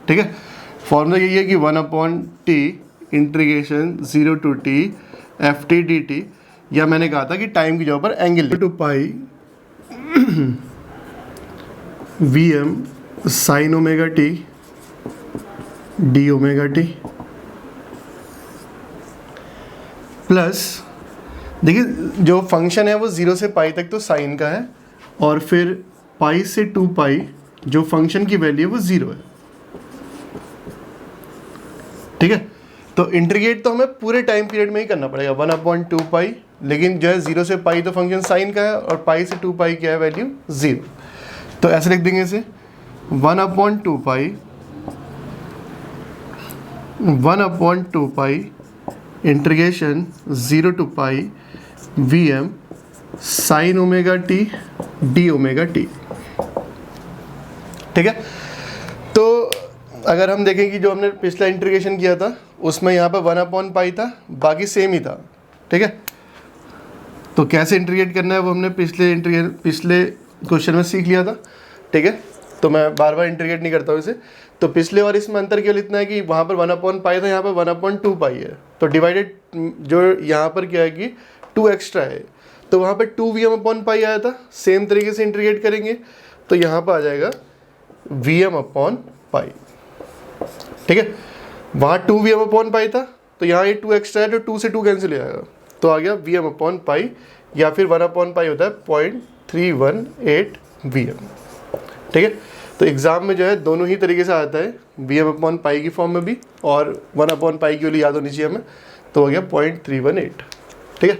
ठीक है, फॉर्मूला यही है कि 1/t integration 0 to t ft dt, या मैंने कहा था कि टाइम की जगह पर angle 2π Vm sin ωt dωt plus, देखिए जो फंक्शन है वो 0 से पाई तक तो साइन का है, और फिर पाई से 2π जो फंक्शन की वैल्यू है वो 0 है। ठीक है, तो इंटीग्रेट तो हमें पूरे टाइम पीरियड में ही करना पड़ेगा 1/2π, लेकिन जो है 0 से पाई तो फंक्शन साइन का है और पाई से 2π क्या है वैल्यू 0, तो ऐसे लिख देंगे इसे 1/2π integration 0 to π Vm sin ωt dωt। ठीक है, तो अगर हम देखें कि जो हमने पिछला इंटीग्रेशन किया था उसमें यहाँ पर 1/π था, बाकी सेम ही था। ठीक है, तो कैसे इंटीग्रेट करना है वो हमने पिछले क्वेश्चन में सीख लिया था। ठीक है, तो मैं बार बार इंटीग्रेट नहीं करता हूँ इसे। तो पिछले और इसमें अंतर केवल इतना है कि वहाँ पर 1/π था, यहाँ पर 1/2π है, तो डिवाइडेड जो यहाँ पर क्या है कि 2 एक्स्ट्रा है, तो वहाँ पर 2Vm/π आया था, सेम तरीके से इंटीग्रेट करेंगे तो यहाँ पर आ जाएगा Vm/π। ठीक है, वहाँ 2Vm/π था, तो यहाँ ये 2 एक्स्ट्रा है, तो 2 से 2 कैंसिल हो जाएगा, तो आ गया Vm/π, या फिर 1/π होता है 0.318 Vm। ठीक है, तो एग्जाम में जो है दोनों ही तरीके से आता है, Vm/π की फॉर्म में भी और 1/π की वाली याद होनी चाहिए हमें, तो हो गया 0.318। ठीक है,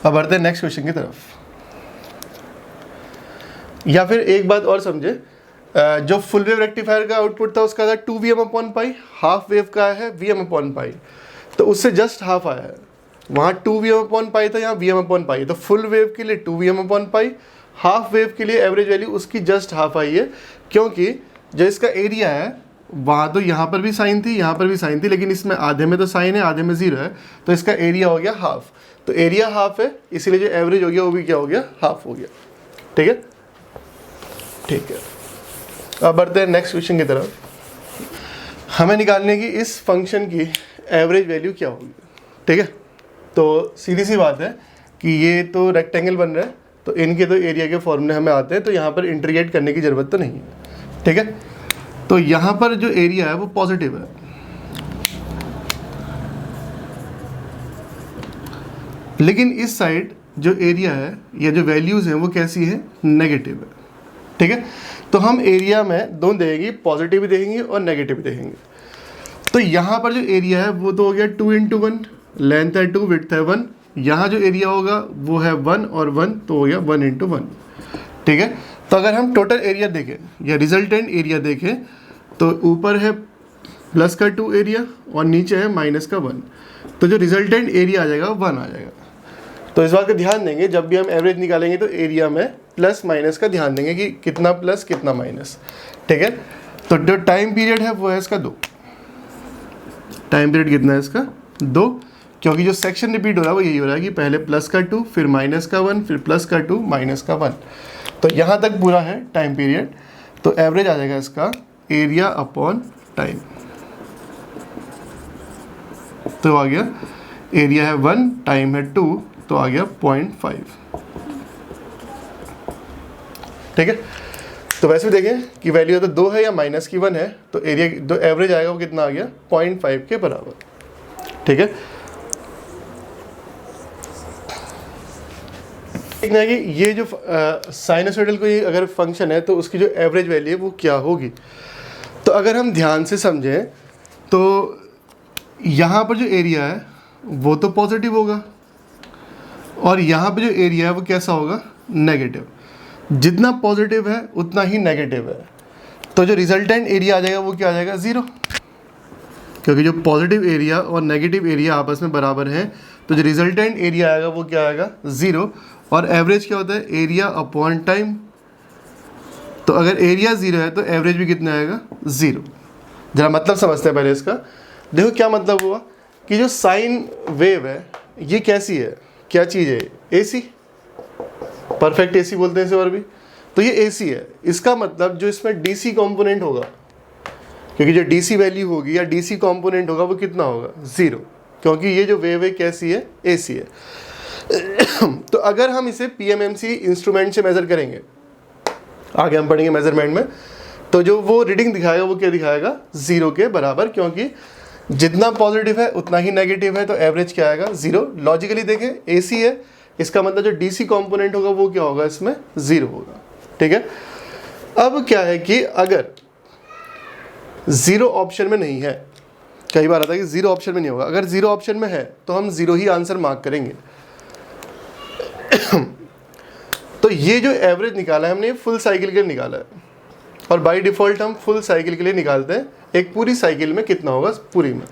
अब बढ़ते हैं नेक्स्ट क्वेश्चन की तरफ। या फिर एक बात और समझे, जो फुल वेव रेक्टिफायर का आउटपुट था उसका था 2Vm/π, हाफ वेव का है Vm/π, तो उससे जस्ट हाफ आया है, वहाँ 2Vm/π था, यहाँ Vm/π, तो फुल वेव के लिए 2Vm/π, हाफ वेव के लिए एवरेज वैल्यू उसकी जस्ट हाफ आई है, क्योंकि जो इसका एरिया है वहाँ तो यहाँ पर भी साइन थी, यहाँ पर भी साइन थी, लेकिन इसमें आधे में तो साइन है, आधे में 0 है, तो इसका एरिया हो गया हाफ, तो एरिया हाफ है, इसीलिए जो एवरेज हो गया वो भी क्या हो गया, हाफ हो गया। ठीक है, ठीक है, अब बढ़ते हैं नेक्स्ट क्वेश्चन की तरफ। हमें निकालने की इस फंक्शन की एवरेज वैल्यू क्या होगी। ठीक है, तो सीधी सी बात है कि ये तो रेक्टेंगल बन रहा है, तो इनके तो एरिया के फॉर्मूले हमें आते हैं, तो यहाँ पर इंटीग्रेट करने की ज़रूरत तो नहीं है। ठीक है, तो यहाँ पर जो एरिया है वो पॉजिटिव है, लेकिन इस साइड जो एरिया है या जो वैल्यूज़ हैं वो कैसी है, नेगेटिव है। ठीक है, तो हम एरिया में दोनों देखेंगे, पॉजिटिव भी देखेंगे और नेगेटिव भी देखेंगे। तो यहाँ पर जो एरिया है वो तो हो गया 2 × 1, लेंथ है 2, विड्थ है 1, यहाँ जो एरिया होगा वो है 1 और 1, तो हो गया 1 × 1। ठीक है, तो अगर हम टोटल एरिया देखें या रिजल्टेंट एरिया देखें तो ऊपर है प्लस का 2 एरिया और नीचे है माइनस का 1, तो जो रिजल्टेंट एरिया आ जाएगा 1 आ जाएगा। तो इस बात का ध्यान देंगे जब भी हम एवरेज निकालेंगे तो एरिया में प्लस माइनस का ध्यान देंगे कि कितना प्लस कितना माइनस। ठीक है, तो जो टाइम पीरियड है वो है इसका 2, टाइम पीरियड कितना है इसका 2, क्योंकि जो सेक्शन रिपीट हो रहा है वो यही हो रहा है कि पहले प्लस का 2, फिर माइनस का 1, फिर प्लस का 2, माइनस का 1, तो यहाँ तक पूरा है टाइम पीरियड। तो एवरेज आ जाएगा इसका एरिया/टाइम, तो आ गया एरिया है 1, टाइम है 2, तो आ गया 0.5। ठीक है, तो वैसे भी देखें कि वैल्यू तो 2 है या माइनस की 1 है, तो एरिया जो एवरेज आएगा वो कितना आ गया 0.5 के बराबर। ठीक है, देखना है कि ये जो साइनसोइडल कोई अगर फंक्शन है तो उसकी जो एवरेज वैल्यू है वो क्या होगी। तो अगर हम ध्यान से समझें तो यहाँ पर जो एरिया है वो तो पॉजिटिव होगा और यहाँ पर जो एरिया है वो कैसा होगा, नेगेटिव। जितना पॉजिटिव है उतना ही नेगेटिव है, तो जो रिजल्टेंट एरिया आ जाएगा वो क्या आ जाएगा, 0, क्योंकि जो पॉजिटिव एरिया और नेगेटिव एरिया आपस में बराबर हैं, तो जो रिजल्टेंट एरिया आएगा वो क्या आएगा, 0। और एवरेज क्या होता है, एरिया अपॉन टाइम। तो अगर एरिया 0 है तो एवरेज भी कितना आएगा, 0। जरा मतलब समझते हैं पहले इसका। देखो क्या मतलब हुआ कि जो साइन वेव है ये कैसी है, क्या चीज़ है, एसी, परफेक्ट एसी बोलते हैं इसे और भी। तो ये एसी है, इसका मतलब जो इसमें डीसी कंपोनेंट होगा, क्योंकि जो डीसी वैल्यू होगी या डीसी कंपोनेंट होगा वो कितना होगा, 0, क्योंकि ये जो वेव है कैसी है, एसी है। तो अगर हम इसे पीएमएमसी इंस्ट्रूमेंट से मेज़र करेंगे, आगे हम पढ़ेंगे मेजरमेंट में, तो जो वो रीडिंग दिखाएगा वो क्या दिखाएगा, 0 के बराबर, क्योंकि जितना पॉजिटिव है उतना ही नेगेटिव है, तो एवरेज क्या आएगा, 0। लॉजिकली देखें एसी है, इसका मतलब जो डीसी कंपोनेंट होगा वो क्या होगा, इसमें 0 होगा। ठीक है, अब क्या है कि अगर 0 ऑप्शन में नहीं है, कई बार आता है कि 0 ऑप्शन में नहीं होगा, अगर 0 ऑप्शन में है तो हम 0 ही आंसर मार्क करेंगे। तो ये जो एवरेज निकाला है हमने, फुल साइकिल के लिए निकाला है, और बाय डिफ़ॉल्ट हम फुल साइकिल के लिए निकालते हैं, एक पूरी साइकिल में कितना होगा पूरी में।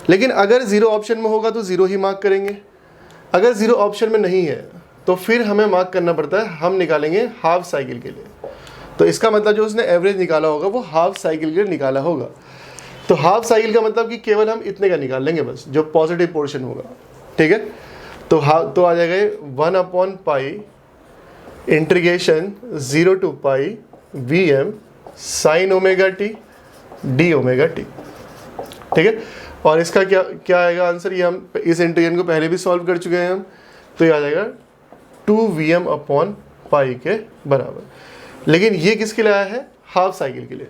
लेकिन अगर 0 ऑप्शन में होगा तो 0 ही मार्क करेंगे, अगर 0 ऑप्शन में नहीं है तो फिर हमें मार्क करना पड़ता है, हम निकालेंगे हाफ साइकिल के लिए। तो इसका मतलब जो उसने एवरेज निकाला होगा वो हाफ साइकिल के लिए निकाला होगा। तो हाफ साइकिल का मतलब कि केवल हम इतने का निकाल लेंगे बस, जो पॉजिटिव पोर्शन होगा। ठीक है, तो तो आ जाएगा 1/π integration 0 to π Vm sin omega t d omega t. ठीक है, और इसका क्या आएगा आंसर, ये हम इस इंटीग्रेशन को पहले भी सॉल्व कर चुके हैं हम, तो ये आ जाएगा 2Vm/π के बराबर। लेकिन ये किसके लिए आया है, हाफ साइकिल के लिए।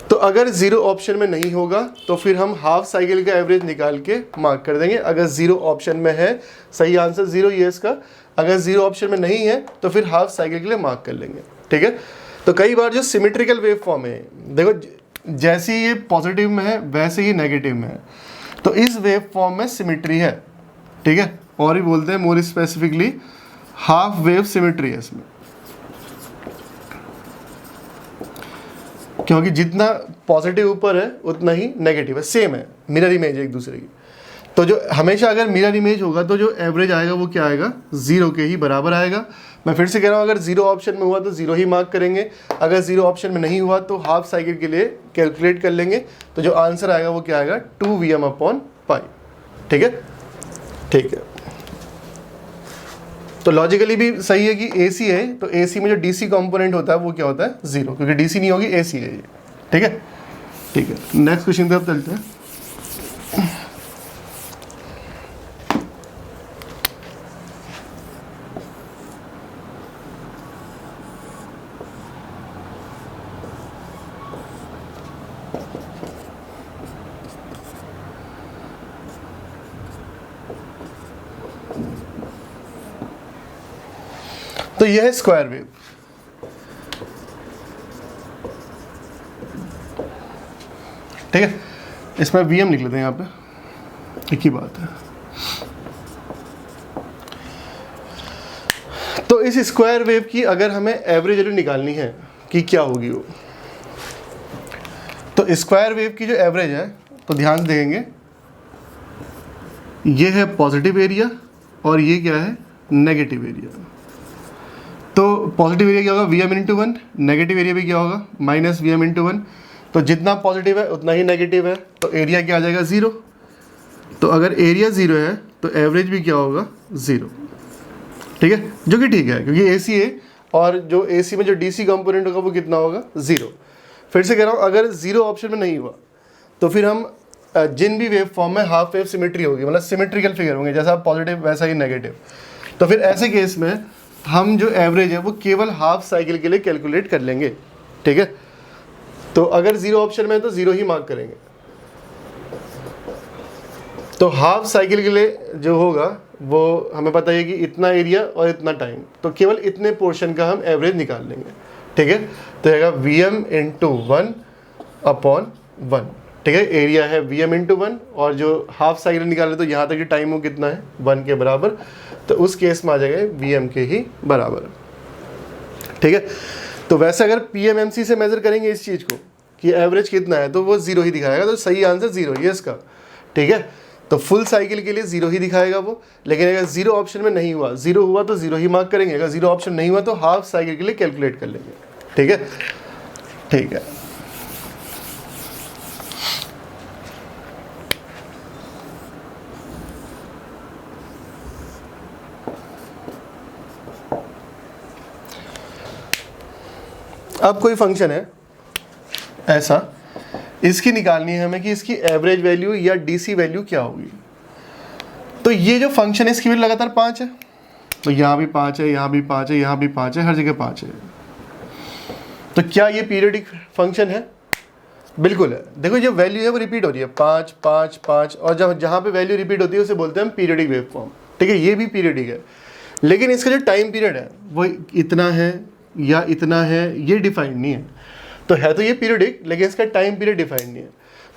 तो अगर 0 ऑप्शन में नहीं होगा तो फिर हम हाफ साइकिल का एवरेज निकाल के मार्क कर देंगे। अगर 0 ऑप्शन में है, सही आंसर 0 ये इसका। अगर 0 ऑप्शन में नहीं है तो फिर हाफ साइकिल के लिए मार्क कर लेंगे। ठीक है, तो कई बार जो सिमेट्रिकल वेव फॉर्म है, देखो जैसे ये पॉजिटिव में है वैसे ही नेगेटिव में है, तो इस वेव फॉर्म में सिमेट्री है। ठीक है, और ही बोलते हैं more specifically half wave symmetry है इसमें, क्योंकि जितना पॉजिटिव ऊपर है उतना ही नेगेटिव है, सेम है, मिरर इमेज है एक दूसरे की। तो जो हमेशा अगर मिरर इमेज होगा तो जो एवरेज आएगा वो क्या आएगा, 0 के ही बराबर आएगा। मैं फिर से कह रहा हूँ, अगर 0 ऑप्शन में हुआ तो 0 ही मार्क करेंगे, अगर 0 ऑप्शन में नहीं हुआ तो हाफ साइकिल के लिए कैलकुलेट कर लेंगे, तो जो आंसर आएगा वो क्या आएगा, 2Vm/π। ठीक है, ठीक है, तो लॉजिकली भी सही है कि एसी है, तो एसी में जो डीसी कंपोनेंट होता है वो क्या होता है, 0, क्योंकि डीसी नहीं होगी, एसी है ये। ठीक है, ठीक है, नेक्स्ट क्वेश्चन की तरफ चलते हैं। तो यह है स्क्वायर वेव। ठीक है, इसमें Vm लिख लेते हैं, यहाँ पे एक ही बात है। तो इस स्क्वायर वेव की अगर हमें एवरेज वैल्यू निकालनी है कि क्या होगी वो, तो स्क्वायर वेव की जो एवरेज है, तो ध्यान देंगे ये है पॉजिटिव एरिया और ये क्या है, नेगेटिव एरिया। तो पॉजिटिव एरिया क्या होगा, Vm/1, नेगेटिव एरिया भी क्या होगा, -Vm/1। तो जितना पॉजिटिव है उतना ही नेगेटिव है, तो एरिया क्या आ जाएगा, 0। तो अगर एरिया 0 है तो एवरेज भी क्या होगा, 0। ठीक है, जो कि ठीक है क्योंकि एसी है, और जो एसी में जो डीसी कंपोनेंट होगा वो कितना होगा, 0। फिर से कह रहा हूँ, अगर 0 ऑप्शन में नहीं हुआ तो फिर हम जिन भी वेव फॉर्म में हाफ वेव सिमेट्री होगी, मतलब सिमेट्रिकल फिगर होंगे, जैसा पॉजिटिव वैसा ही नेगेटिव, तो फिर ऐसे केस में हम जो एवरेज है वो केवल हाफ साइकिल के लिए कैलकुलेट कर लेंगे, ठीक है। तो अगर जीरो ऑप्शन में है तो जीरो ही मार्क करेंगे। तो हाफ साइकिल के लिए जो होगा वो हमें पता है कि इतना एरिया और इतना टाइम, तो केवल इतने पोर्शन का हम एवरेज निकाल लेंगे, ठीक है। तो रहेगा Vm इंटू 1/1, ठीक है। एरिया है Vm इंटू 1 और जो हाफ साइकिल निकाले तो यहाँ तक कि टाइम हो कितना है 1 के बराबर, तो उस केस में आ जाएगा Vm के ही बराबर, ठीक है। तो वैसे अगर PMMC से मेजर करेंगे इस चीज़ को कि एवरेज कितना है तो वो जीरो ही दिखाएगा, तो सही आंसर जीरो ही है इसका, ठीक है। तो फुल साइकिल के लिए जीरो ही दिखाएगा वो, लेकिन अगर जीरो ऑप्शन में नहीं हुआ, जीरो हुआ तो जीरो ही मार्क करेंगे, अगर जीरो ऑप्शन नहीं हुआ तो हाफ साइकिल के लिए कैलकुलेट कर लेंगे, ठीक है, ठीक है। अब कोई फंक्शन है ऐसा, इसकी निकालनी है हमें कि इसकी एवरेज वैल्यू या डीसी वैल्यू क्या होगी। तो ये जो फंक्शन है इसकी वैल्यू लगातार 5 है, तो यहाँ भी 5 है, यहाँ भी 5 है, यहाँ भी 5 है, हर जगह 5 है। तो क्या ये पीरियडिक फंक्शन है? बिल्कुल है। देखो जो वैल्यू है वो रिपीट हो रही है 5 5 5, और जब जहाँ पे वैल्यू रिपीट होती है उसे बोलते हैं हम पीरियडिक वेव फॉर्म, ठीक है। ये भी पीरियडिक है, लेकिन इसका जो टाइम पीरियड है वो इतना है या इतना है, ये डिफाइंड नहीं है। तो ये पीरियडिक, लेकिन इसका टाइम पीरियड डिफाइंड नहीं है।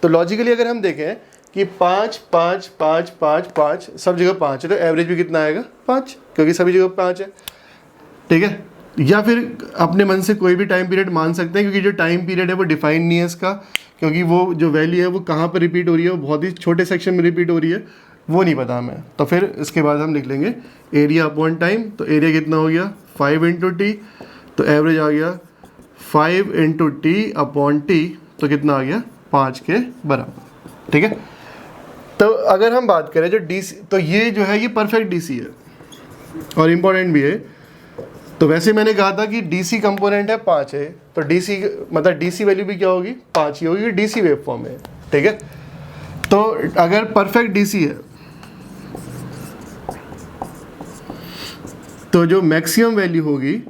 तो लॉजिकली अगर हम देखें कि 5 5 5 5 5 सब जगह 5 है, तो एवरेज भी कितना आएगा 5, क्योंकि सभी जगह 5 है, ठीक है। या फिर अपने मन से कोई भी टाइम पीरियड मान सकते हैं, क्योंकि जो टाइम पीरियड है वो डिफाइंड नहीं है इसका, क्योंकि वो जो वैल्यू है वो कहाँ पर रिपीट हो रही है, वो बहुत ही छोटे सेक्शन में रिपीट हो रही है, वो नहीं पता हमें। तो फिर इसके बाद हम लिख लेंगे एरिया अपॉन टाइम। तो एरिया कितना हो गया 5 इंटू टी, तो एवरेज आ गया 5 इंटू टी अपॉन टी, तो कितना आ गया 5 के बराबर, ठीक है। तो अगर हम बात करें जो डीसी, तो ये जो है ये परफेक्ट डीसी है और इम्पोर्टेंट भी है। तो वैसे मैंने कहा था कि डीसी कंपोनेंट है 5 है, तो डीसी मतलब डीसी वैल्यू भी क्या होगी 5 ही होगी, डीसी वेव फॉर्म है, ठीक है। तो अगर परफेक्ट डीसी है तो जो मैक्सिमम वैल्यू होगी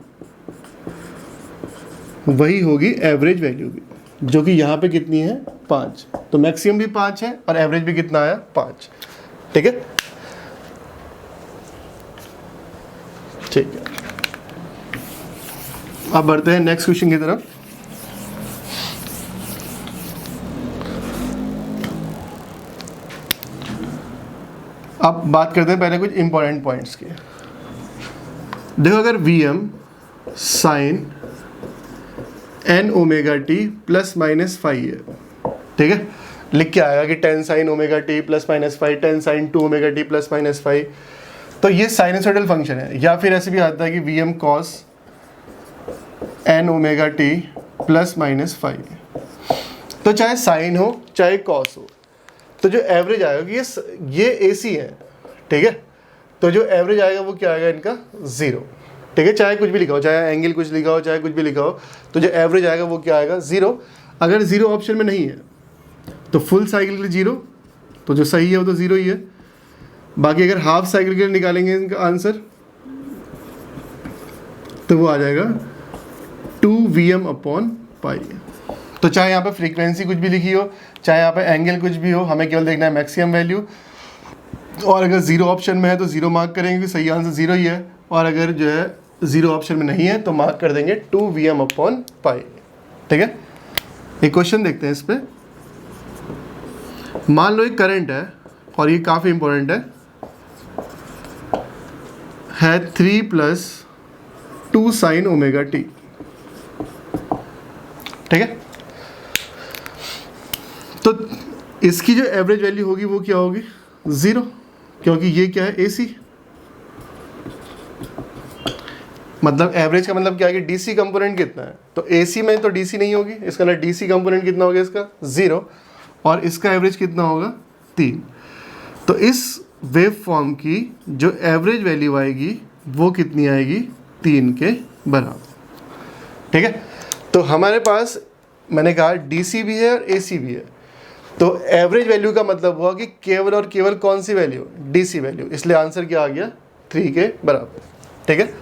वही होगी एवरेज वैल्यू की, जो कि यहाँ पे कितनी है 5। तो मैक्सिमम भी 5 है और एवरेज भी कितना आया 5, ठीक है, ठीक है। अब बढ़ते हैं नेक्स्ट क्वेश्चन की तरफ। अब बात करते हैं पहले कुछ इंपॉर्टेंट पॉइंट्स की। देखो अगर Vm sine n omega t plus minus 5 है, ठीक है, लिख के आएगा कि 10 sine omega t plus minus 5, 10 sine 2 omega t plus minus 5, तो ये साइनसोइडल फंक्शन है। या फिर ऐसे भी आता है कि Vm cos n omega t plus minus 5, तो चाहे साइन हो चाहे कॉस हो, तो जो एवरेज आएगा कि ये AC है, ठीक है, तो जो एवरेज आएगा वो क्या आएगा इनका 0, ठीक है। चाहे कुछ भी लिखा हो, चाहे एंगल कुछ लिखा हो, चाहे कुछ भी लिखा हो, तो जो एवरेज आएगा वो क्या आएगा 0। अगर 0 ऑप्शन में नहीं है तो फुल साइकिल के लिए 0, तो जो सही है वो तो 0 ही है। बाकी अगर हाफ साइकिल के लिए निकालेंगे इनका आंसर तो वो आ जाएगा 2Vm अपॉन पाई। तो चाहे यहाँ पे फ्रीक्वेंसी कुछ भी लिखी हो, चाहे यहाँ पे एंगल कुछ भी हो, हमें केवल देखना है मैक्सिमम वैल्यू। और अगर 0 ऑप्शन में है तो 0 मार्क करेंगे कि सही आंसर 0 ही है, और अगर जो है 0 ऑप्शन में नहीं है तो मार्क कर देंगे 2Vm अपॉन पाई, ठीक है। एक क्वेश्चन देखते हैं इस पर। मान लो एक करंट है और ये काफ़ी इंपॉर्टेंट है 3 + 2 साइन ओमेगा टी, ठीक है। तो इसकी जो एवरेज वैल्यू होगी वो क्या होगी 0, क्योंकि ये क्या है AC। मतलब एवरेज का मतलब क्या है कि डीसी कंपोनेंट कितना है, तो AC में तो DC नहीं होगी, इसका ना डीसी कंपोनेंट कितना होगा इसका 0, और इसका एवरेज कितना होगा 3। तो इस वेव फॉर्म की जो एवरेज वैल्यू आएगी वो कितनी आएगी 3 के बराबर, ठीक है। तो हमारे पास मैंने कहा DC भी है और AC भी है। तो एवरेज वैल्यू का मतलब हुआ कि केवल और केवल कौन सी वैल्यू, डीसी वैल्यू, इसलिए आंसर क्या आ गया 3 के बराबर। ठीक है,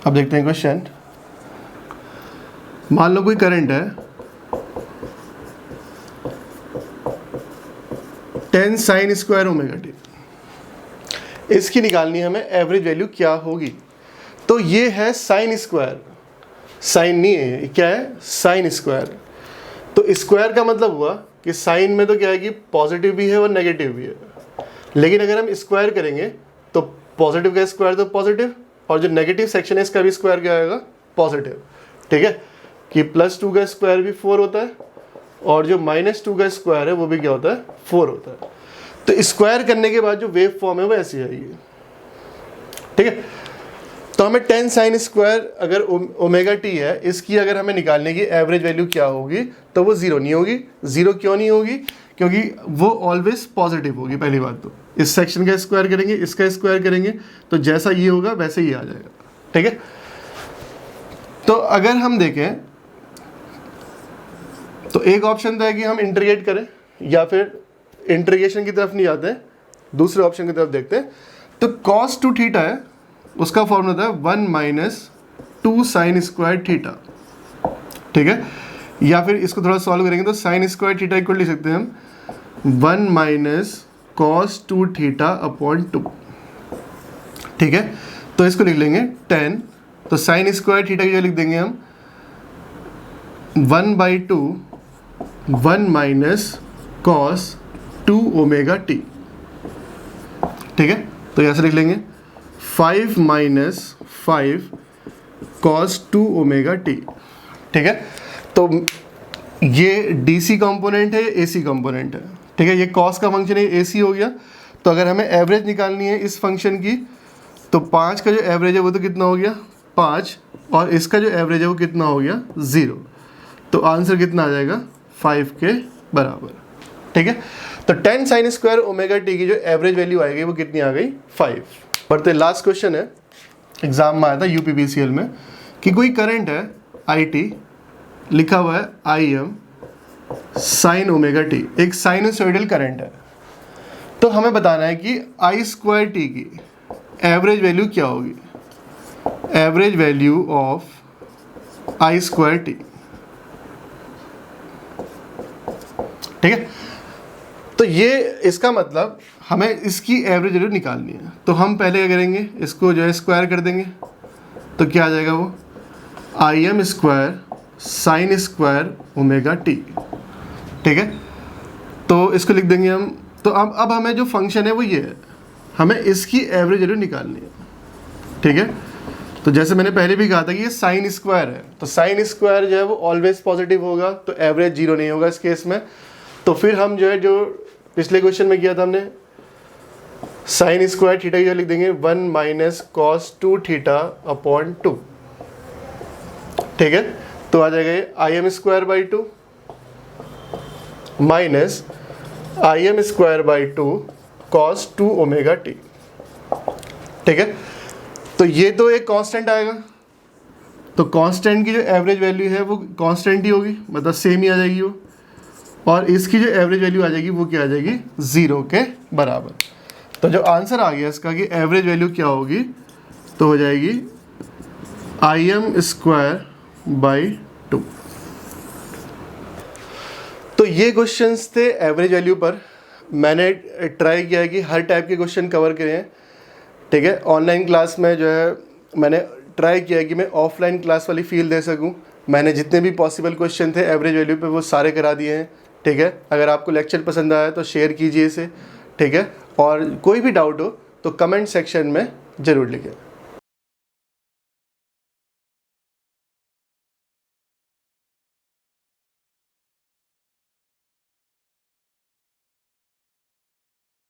अब देखते हैं क्वेश्चन। मान लो कोई करंट है 10 sin स्क्वायर ओमेगा टी, इसकी निकालनी है हमें एवरेज वैल्यू क्या होगी। तो ये है साइन स्क्वायर, साइन नहीं है, ये क्या है, साइन स्क्वायर। तो स्क्वायर का मतलब हुआ कि साइन में तो क्या है कि पॉजिटिव भी है और नेगेटिव भी है, लेकिन अगर हम स्क्वायर करेंगे तो पॉजिटिव का स्क्वायर तो पॉजिटिव, और जो नेगेटिव सेक्शन है इसका भी स्क्वायर क्या आएगा, पॉजिटिव। ठीक है, कि +2 का स्क्वायर भी 4 होता है, और जो -2 का स्क्वायर है वो भी क्या होता है, 4 होता है। तो स्क्वायर करने के बाद जो वेव फॉर्म है वो ऐसी आएगी। ठीक है, तो हमें 10 sin स्क्वायर अगर ओमेगा टी है, इसकी अगर हमें निकालने की एवरेज वैल्यू क्या होगी, तो वो 0 नहीं होगी। 0 क्यों नहीं होगी, क्योंकि वो ऑलवेज पॉजिटिव होगी। पहली बात तो इस सेक्शन का स्क्वायर करेंगे, इसका स्क्वायर करेंगे, तो जैसा ये होगा वैसे ही आ जाएगा। ठीक है, तो अगर हम देखें तो एक ऑप्शन तो है कि हम इंटीग्रेट करें, या फिर इंटीग्रेशन की तरफ नहीं जाते हैं, दूसरे ऑप्शन की तरफ देखते हैं। तो cos 2 थीटा है, उसका फॉर्मूला था 1 - 2 sin स्क्वायर थीटा। ठीक है, या फिर इसको थोड़ा सॉल्व करेंगे तो sin स्क्वायर थीटा इक्वल लिख सकते हैं हम 1 - cos 2 थीटा अपॉन 2। ठीक है, तो इसको लिख लेंगे 10, तो sin स्क्वायर थीटा की जगह लिख देंगे हम 1/2 1 - cos 2 ओमेगा टी। ठीक है, तो ऐसे लिख लेंगे 5 - 5 cos 2 ओमेगा टी। ठीक है, तो ये डीसी कंपोनेंट है, ये एसी कंपोनेंट है। ठीक है, ये cos का फंक्शन है, एसी हो गया। तो अगर हमें एवरेज निकालनी है इस फंक्शन की, तो 5 का जो एवरेज है वो तो कितना हो गया 5, और इसका जो एवरेज है वो कितना हो गया 0। तो आंसर कितना आ जाएगा 5 के बराबर। ठीक है, तो 10 sin स्क्वायर ओमेगा टी की जो एवरेज वैल्यू आएगी वो कितनी आ गई 5। बढ़ते लास्ट क्वेश्चन है, एग्जाम में आया था यूपीपीसीएल में, कि कोई करंट है IT, लिखा हुआ है IM sin ओमेगा टी, एक साइनोसॉइडल करंट है। तो हमें बताना है कि I² t की एवरेज वैल्यू क्या होगी, average value of I² t। ठीक है, तो ये इसका मतलब हमें इसकी एवरेज वैल्यू निकालनी है। तो हम पहले क्या करेंगे, इसको जो है स्क्वायर कर देंगे, तो क्या आ जाएगा वो IM² sin square omega t. ठीक है, तो इसको लिख देंगे हम। तो अब हमें जो फंक्शन है वो ये है, हमें इसकी एवरेज वैल्यू निकालनी है। ठीक है, तो जैसे मैंने पहले भी कहा था कि ये साइन स्क्वायर है, तो साइन स्क्वायर जो है वो ऑलवेज पॉजिटिव होगा, तो एवरेज 0 नहीं होगा इस केस में। तो फिर हम जो है, जो पिछले क्वेश्चन में किया था हमने, साइन स्क्वायर थीटा की लिख देंगे 1 - cos 2 थीटा अपॉन 2। ठीक है, तो आ जाएगा IM² 2 minus IM² 2 cos 2 omega t. ठीक है, तो ये तो एक कांस्टेंट आएगा, तो कांस्टेंट की जो एवरेज वैल्यू है वो कांस्टेंट ही होगी, मतलब सेम ही आ जाएगी वो, और इसकी जो एवरेज वैल्यू आ जाएगी वो क्या आ जाएगी 0 के बराबर। तो जो आंसर आ गया इसका कि एवरेज वैल्यू क्या होगी, तो हो जाएगी IM² 2। तो ये क्वेश्चंस थे एवरेज वैल्यू पर। मैंने ट्राई किया है कि हर टाइप के क्वेश्चन कवर करें। ठीक है, ऑनलाइन क्लास में जो है मैंने ट्राई किया है कि मैं ऑफलाइन क्लास वाली फील दे सकूं। मैंने जितने भी पॉसिबल क्वेश्चन थे एवरेज वैल्यू पे वो सारे करा दिए हैं। ठीक है, अगर आपको लेक्चर पसंद आया तो शेयर कीजिए इसे। ठीक है, और कोई भी डाउट हो तो कमेंट सेक्शन में ज़रूर लिखें।